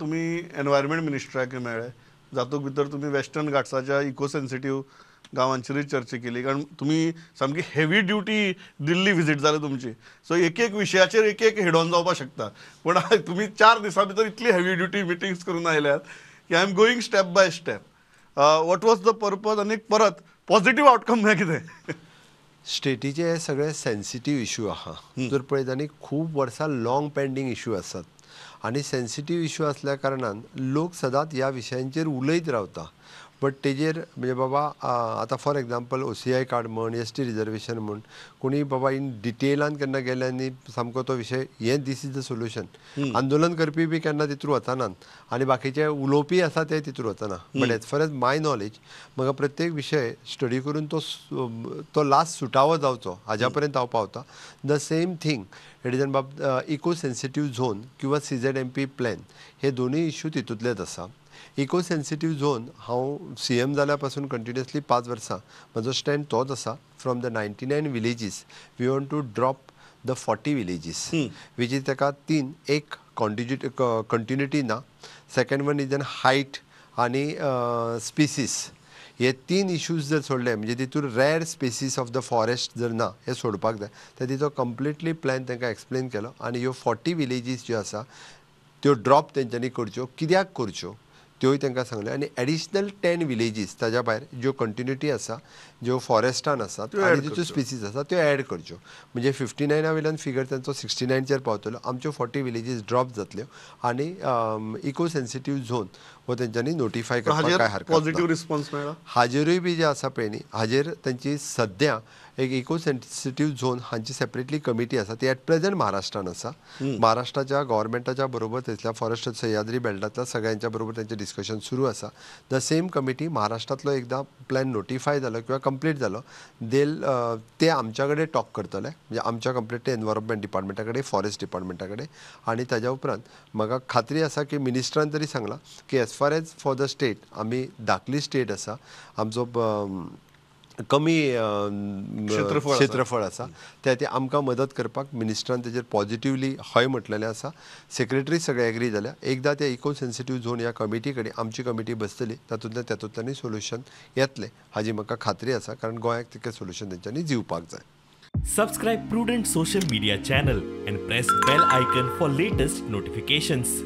तुम्ही एनवायरमेंट मिनिस्टराक मेळ्ळे, जातूंत भितर तुम्ही वेस्टर्न घाट्साच्या इको सेन्सिटीव गांवांचेरूय चर्चा केली, कारण तुम्ही सामकी हेवी ड्युटी दिल्ली विजीट जाली तुमची. सो एक एक विशयाचेर एक एक हेड ऑन जावपाक शकता. पण तुम्ही 4 दिसां भितर इतली हेवी ड्युटी मिटिंग्स करून आयल्यात की I am going step by step. What was the purpose आनी परत पॉझिटिव्ह आउटकम म्हळ्यार कितें? स्टेटीचे हे सगळे सेन्सिटीव इश्यू आहा. जर पळयत आनी खूब वर्सां लॉंग पेंडींग इश्यू आसात आनी सेन्सिटीव इश्यू असल्या कारणान लोक सदांच ह्या विशयांचेर उलयत रावता. बट तेजेर म्हणजे बाबा आतां फॉर एग्जाम्पल OCI कार्ड म्हण, ST रिजर्वेशन म्हण, कोणी बाबा इन डिटेलान केन्ना गेले आनी सामको तो विशय हें दीस इज द सोल्युशन. आंदोलन करपी बी केन्ना तितूर वचनात आनी बाकीचे उलोवपी आसा ते तितूर वचना. But as far as my knowledge म्हाका प्रत्येक विशय स्टडी करून तो लास्ट सुटावो जावचो हाज्या पर्यंत हांव पावता. The same thing it is eco sensitive zone किंवा CZMP प्लॅन हे दोनूय इश्यू तितूंतलेच आसा. इको सेन्सिटीव झोन हांव CM जाल्या पासून कंटिन्युअसली 5 वर्सां म्हजो स्टँड तोच आसा. From the 99 villages we want to drop the 40 villages which is ताका 3 एक कंटिन्युटी ना. Second one is an height आनी स्पिसीस. हे 3 इश्यूज जर सोडले म्हणजे तितूर rare species of the forest जर ना हे सोडपाक जाय. तर तिचो कंप्लिटली प्लॅन तांकां एक्सप्लेन केलो आनी ह्यो 40 विलेजीस ज्यो आसा त्यो ड्रॉप तेंच्यांनी करच्यो. कित्याक करच्यो त्योय तांकां सांगले आनी एडिशनल 10 विलेजीस ताज्या भायर ज्यो कंटिन्युटी आसा, ज्यो फॉरेस्टान आसात आनी ज्यो स्पिसीस आसा त्यो ॲड करच्यो. म्हणजे 59 वयल्यान फिगर तांचो 69चेर पावतलो. आमच्यो 40 विलेजीस ड्रॉप जातल्यो आनी इको सेन्सिटीव झोन हो तेंच्यांनी नोटिफाय करपाक काय हरकत ना. पॉझिटिव्ह रिस्पॉन्स मेळ्ळा. हाजेरूय बी जे आसा पळय न्ही, हाजेर तेंची सद्या एक इको सेन्सिटीव झोन हांची सेपरेटली कमिटी आसा. ती एट प्रेझेंट महाराष्ट्रान आसा. महाराष्ट्राच्या गव्हर्मेंटाच्या बरोबर थंयसल्या फॉरेस्ट सह्याद्री बेल्टांतल्या सगळ्यांच्या बरोबर तेंचें डिस्कशन सुरू आसा. द सेम कमिटी महाराष्ट्रांतलो एकदां प्लॅन नोटिफाय जालो किंवा कंप्लीट जालो ते आमच्या कडेन टॉक करतले, म्हणजे आमच्या कंप्लिटली एनवायरमेंट डिपार्टमेंटा कडेन, फॉरेस्ट डिपार्टमेंटा कडेन. आनी ताज्या उपरांत म्हाका खात्री आसा की मिनिस्टरान तरी सांगलां की as far as for the state आमी धाकली स्टेट आसा, आमचो कमी क्षेत्रफळ आसा, त्या खातीर आमकां मदत करपाक मिनिस्टरान तेजेर पॉझिटिव्हली हय म्हटलेलें आसा. सेक्रेटरी सगळे एग्री जाल्या. एकदां त्या इको सेन्सिटीव झोन ह्या कमिटी कडेन आमची कमिटी बसतली, तातूंतल्यानी सोल्युशन येतलें हाजी म्हाका खात्री आसा, कारण गोंयाक तितकें सोल्युशन तेंच्यांनी दिवपाक जाय. Subscribe Prudent social media channel and press bell icon for latest notifications.